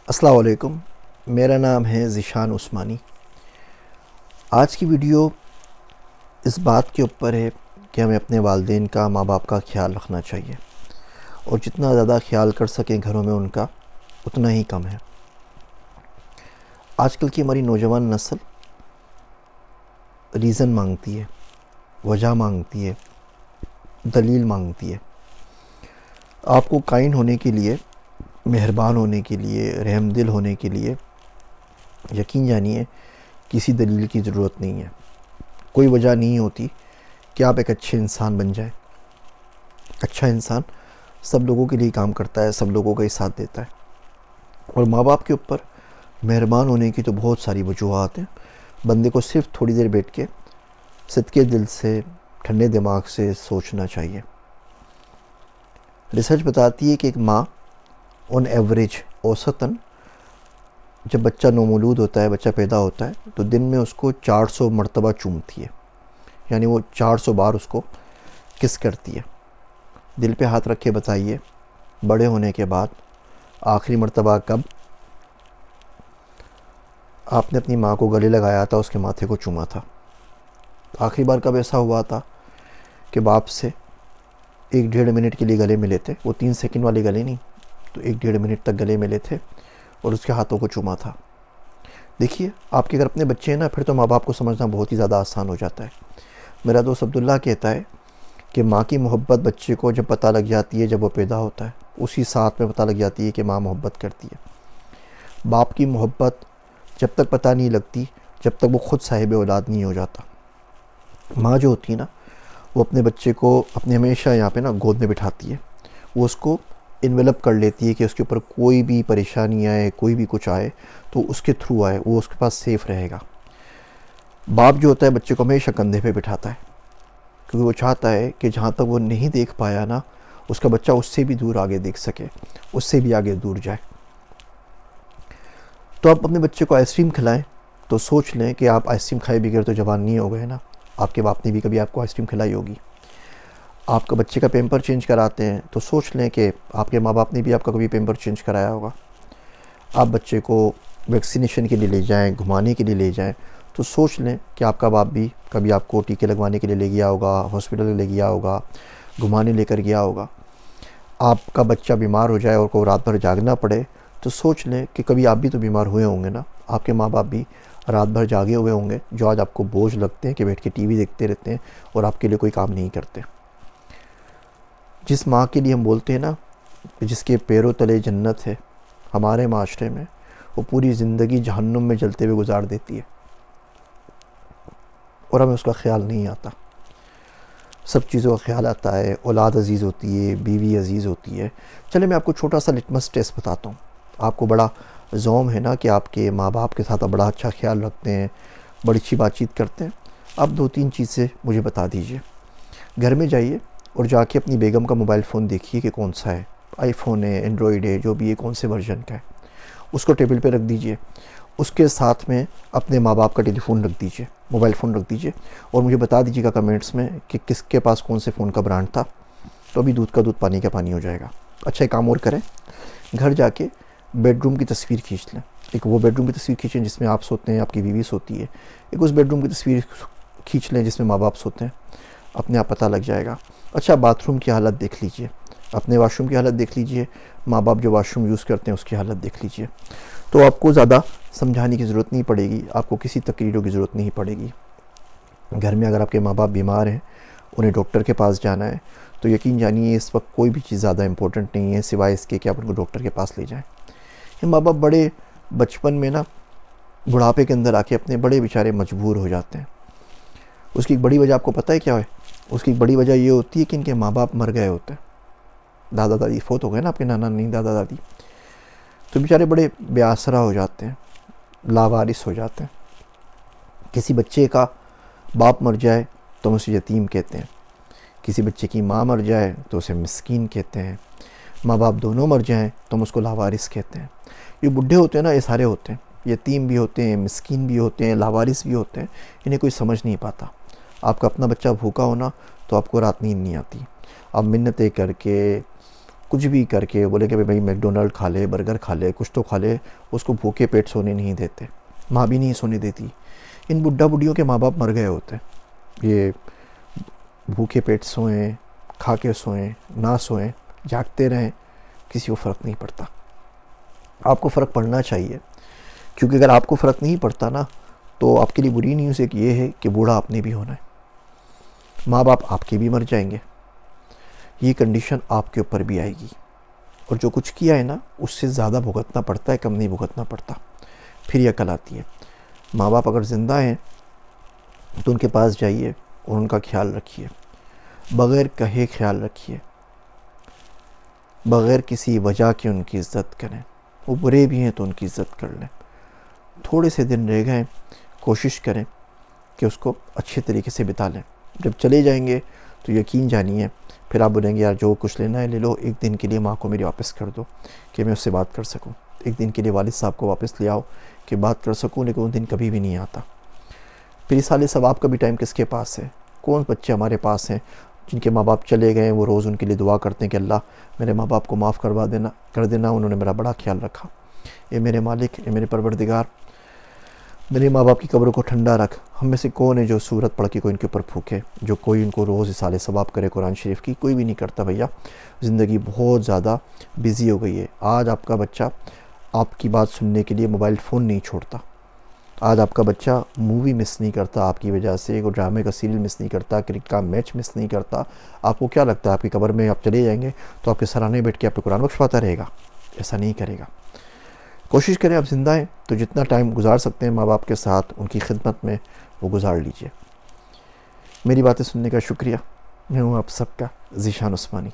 السلام علیکم، میرا نام ہے ذیشان عثمانی۔ آج کی ویڈیو اس بات کے اوپر ہے کہ ہمیں اپنے والدین کا، ماں باپ کا خیال رکھنا چاہیے، اور جتنا زیادہ خیال کر سکیں گھروں میں ان کا اتنا ہی کم ہے۔ آج کل کی ہماری نوجوان نسل ریزن مانگتی ہے، وجہ مانگتی ہے، دلیل مانگتی ہے۔ آپ کو کائنڈ ہونے کے لیے، مہربان ہونے کے لیے، رحم دل ہونے کے لیے یقین جانیے کسی دلیل کی ضرورت نہیں ہے۔ کوئی وجہ نہیں ہوتی کہ آپ ایک اچھے انسان بن جائیں۔ اچھا انسان سب لوگوں کے لیے کام کرتا ہے، سب لوگوں کا ہی ساتھ دیتا ہے۔ اور ماں باپ کے اوپر مہربان ہونے کی تو بہت ساری وجوہات ہیں۔ بندے کو صرف تھوڑی دیر بیٹھ کے صدقے دل سے، ٹھنڈے دماغ سے سوچنا چاہیے۔ ریسرچ بتاتی ہے کہ ایک ماں آن ایوریج اوسطاً جب بچہ نومولود ہوتا ہے، بچہ پیدا ہوتا ہے، تو دن میں اس کو 400 مرتبہ چومتی ہے، یعنی وہ 400 بار اس کو کس کرتی ہے۔ دل پہ ہاتھ رکھ کے بتائیے، بڑے ہونے کے بعد آخری مرتبہ کب آپ نے اپنی ماں کو گلے لگایا تھا، اس کے ماتھے کو چوما تھا؟ آخری بار کب ایسا ہوا تھا کہ باپ سے 1-1.5 منٹ کے لیے گلے ملے تھے؟ وہ 3 سیکنڈ والے گلے نہیں، تو 1-1.5 منٹ تک گلے ملے تھے اور اس کے ہاتھوں کو چوما تھا۔ دیکھیے، آپ کے اگر اپنے بچے ہیں نا، پھر تو ماں باپ کو سمجھنا بہت ہی زیادہ آسان ہو جاتا ہے۔ میرا دوست عبداللہ کہتا ہے کہ ماں کی محبت بچے کو جب پتہ لگ جاتی ہے، جب وہ پیدا ہوتا ہے، اسی ساتھ میں پتہ لگ جاتی ہے کہ ماں محبت کرتی ہے۔ باپ کی محبت جب تک پتہ نہیں لگتی، جب تک وہ خود صاحب اولاد نہیں ہو جاتا۔ ماں جو ہوتی ہے نا، وہ اپنے بچے کو اپنے ہمیشہ یہاں پہ نا گود میں بٹھاتی ہے، وہ اس کو انویلپ کر لیتی ہے کہ اس کے اوپر کوئی بھی پریشانی آئے، کوئی بھی کچھ آئے تو اس کے تھرو آئے، وہ اس کے پاس سیف رہے گا۔ باپ جو ہوتا ہے بچے کو ہمیشہ کندھے پہ بٹھاتا ہے، کیونکہ وہ چاہتا ہے کہ جہاں تک وہ نہیں دیکھ پایا نا، اس کا بچہ اس سے بھی دور آگے دیکھ سکے، اس سے بھی آگے دور جائے۔ تو آپ اپنے بچے کو آئس کریم کھلائیں تو سوچ لیں کہ آپ آئس کریم کھائے بغیر تو جوان نہیں ہو گئے نا۔ آپ کے باپ نے بھی کبھی آپ کو آئس کریم کھلائی ہوگی۔ آپ کا بچے کا پیمپر چینج کراتے ہیں تو سوچ لیں کہ آپ کے ماں باپ نے بھی آپ کا کبھی پیمپر چینج کرایا ہوگا۔ آپ بچے کو ویکسینیشن کے لیے لے جائیں، گھمانے کے لیے لے جائیں تو سوچ لیں کہ آپ کا باپ بھی کبھی آپ کو ٹیکے لگوانے کے لیے لے گیا ہوگا، ہاسپٹل لے گیا ہوگا، گھمانے لے کر گیا ہوگا۔ آپ کا بچہ بیمار ہو جائے اور کو رات بھر جاگنا پڑے تو سوچ لیں کہ کبھی آپ بھی تو بیمار ہوئے ہوں گے نا۔ آپ کے ماں باپ بھی رات بھر جاگے ہوئے ہوں گے، جو آج آپ کو بوجھ لگتے ہیں کہ بیٹھ کے ٹی وی دیکھتے رہتے ہیں اور آپ کے لیے کوئی کام نہیں کرتے۔ جس ماں کے لیے ہم بولتے ہیں نا کہ جس کے پیروں تلے جنت ہے، ہمارے معاشرے میں وہ پوری زندگی جہنم میں جلتے ہوئے گزار دیتی ہے، اور ہمیں اس کا خیال نہیں آتا۔ سب چیزوں کا خیال آتا ہے، اولاد عزیز ہوتی ہے، بیوی عزیز ہوتی ہے۔ چلے میں آپ کو چھوٹا سا لٹمس ٹیسٹ بتاتا ہوں۔ آپ کو بڑا زوم ہے نا کہ آپ کے ماں باپ کے ساتھ آپ بڑا اچھا خیال رکھتے ہیں، بڑی اچھی بات چیت کرتے ہیں۔ آپ 2-3 چیزیں مجھے بتا دیجئے۔ گھر میں جائیے اور جا کے اپنی بیگم کا موبائل فون دیکھیے کہ کون سا ہے، آئی فون ہے، اینڈرائڈ ہے، جو بھی ہے، کون سے ورژن کا ہے۔ اس کو ٹیبل پہ رکھ دیجئے، اس کے ساتھ میں اپنے ماں باپ کا ٹیلی فون رکھ دیجئے، موبائل فون رکھ دیجئے، اور مجھے بتا دیجئے گا کمنٹس میں کہ کس کے پاس کون سے فون کا برانڈ تھا۔ تو ابھی دودھ کا دودھ پانی کا پانی ہو جائے گا۔ اچھا ایک کام اور کریں، گھر جا کے بیڈ روم کی تصویر کھینچ لیں۔ ایک وہ بیڈ روم کی تصویر کھینچیں جس میں آپ سوتے ہیں، آپ کی بیوی سوتی ہے۔ ایک اس بیڈ روم کی تصویر کھینچ لیں جس میں ماں باپ سوتے ہیں، اپنے آپ پتہ لگ جائے گا۔ اچھا باتھ روم کی حالت دیکھ لیجئے، اپنے واش روم کی حالت دیکھ لیجئے، ماں باپ جو واش روم یوز کرتے ہیں اس کی حالت دیکھ لیجئے۔ تو آپ کو زیادہ سمجھانے کی ضرورت نہیں پڑے گی، آپ کو کسی تقریروں کی ضرورت نہیں پڑے گی۔ گھر میں اگر آپ کے ماں باپ بیمار ہیں، انہیں ڈاکٹر کے پاس جانا ہے، تو یقین جانیے اس وقت کوئی بھی چیز زیادہ امپورٹنٹ نہیں ہے سوائے اس کے کہ آپ ان کو ڈاکٹر کے پاس لے جائیں۔ یہ ماں باپ بڑے بچپن میں نا بڑھاپے کے اندر آ کے اپنے بڑے بیچارے مجبور ہو جاتے ہیں۔ اس کی ایک بڑی وجہ آپ کو پتہ ہے کیا ہے؟ اس کی ایک بڑی وجہ یہ ہوتی ہے کہ ان کے ماں باپ مر گئے ہوتے ہیں، دادا دادی فوت ہو گئے نا، آپ کے نانا نہیں، دادا دادی، تو بیچارے بڑے بے آسرا ہو جاتے ہیں، لاوارث ہو جاتے ہیں۔ کسی بچے کا باپ مر جائے تو ہم اسے یتیم کہتے ہیں، کسی بچے کی ماں مر جائے تو اسے مسکین کہتے ہیں، ماں باپ دونوں مر جائیں تو ہم اس کو لاوارث کہتے ہیں۔ یہ بڈھے ہوتے ہیں نا، یہ سارے ہوتے ہیں، یتیم بھی ہوتے ہیں، مسکین بھی ہوتے ہیں، لاوارث بھی ہوتے ہیں، انہیں کوئی سمجھ نہیں پاتا۔ آپ کا اپنا بچہ بھوکا ہونا تو آپ کو رات نیند نہیں آتی، آپ منتیں کر کے کچھ بھی کر کے بولے کہ بھائی میکڈونلڈ کھا لے، برگر کھا لے، کچھ تو کھا لے، اس کو بھوکے پیٹ سونے نہیں دیتے، ماں بھی نہیں سونے دیتی۔ ان بڈھا بڈھیوں کے ماں باپ مر گئے ہوتے ہیں، یہ بھوکے پیٹ سوئیں، کھا کے سوئیں، نہ سوئیں، جاگتے رہیں، کسی کو فرق نہیں پڑتا۔ آپ کو فرق پڑنا چاہیے، کیونکہ اگر آپ کو فرق نہیں پڑتا نا تو آپ کے لیے بری نیوز ایک یہ ہے کہ بوڑھا آپ نے بھی ہونا ہے، ماں باپ آپ کے بھی مر جائیں گے، یہ کنڈیشن آپ کے اوپر بھی آئے گی، اور جو کچھ کیا ہے نا اس سے زیادہ بھگتنا پڑتا ہے، کم نہیں بھگتنا پڑتا۔ پھر یہ عقل آتی ہے۔ ماں باپ اگر زندہ ہیں تو ان کے پاس جائیے اور ان کا خیال رکھیے، بغیر کہے خیال رکھیے، بغیر کسی وجہ کے ان کی عزت کریں۔ وہ برے بھی ہیں تو ان کی عزت کر لیں۔ تھوڑے سے دن رہ گئے، کوشش کریں کہ اس کو اچھے طریقے سے بتا لیں۔ جب چلے جائیں گے تو یقین جانیے پھر آپ بولیں گے یار جو کچھ لینا ہے لے لو، ایک دن کے لیے ماں کو میری واپس کر دو کہ میں اس سے بات کر سکوں، ایک دن کے لیے والد صاحب کو واپس لے آؤ کہ بات کر سکوں، لیکن وہ دن کبھی بھی نہیں آتا۔ پھر اس سال ثواب کا بھی ٹائم کس کے پاس ہے؟ کون بچے ہمارے پاس ہیں جن کے ماں باپ چلے گئے، وہ روز ان کے لیے دعا کرتے ہیں کہ اللہ میرے ماں باپ کو معاف کر دینا، انہوں نے میرا بڑا خیال رکھا، اے میرے مالک، اے میرے پروردگار، میرے ماں باپ کی قبروں کو ٹھنڈا رکھ۔ ہم میں سے کون ہے جو سورت پڑھ کے کوئی ان کے اوپر پھونکے، جو کوئی ان کو روز اصالِ ثواب کرے قرآن شریف کی؟ کوئی بھی نہیں کرتا بھیا۔ زندگی بہت زیادہ بیزی ہو گئی ہے۔ آج آپ کا بچہ آپ کی بات سننے کے لیے موبائل فون نہیں چھوڑتا، آج آپ کا بچہ مووی مس نہیں کرتا آپ کی وجہ سے، کوئی ڈرامے کا سیریل مس نہیں کرتا، کرکٹ کا میچ مس نہیں کرتا۔ آپ کو کیا لگتا ہے آپ کی قبر میں آپ چلے جائیں گے تو آپ کے سرانے بیٹھ کے آپ پہ قرآن بخشواتا رہے گا؟ ایسا نہیں کرے گا۔ کوشش کریں آپ زندہ ہیں تو جتنا ٹائم گزار سکتے ہیں ماں باپ کے ساتھ ان کی خدمت میں وہ گزار لیجئے۔ میری باتیں سننے کا شکریہ۔ میں ہوں آپ سب کا ذیشان عثمانی۔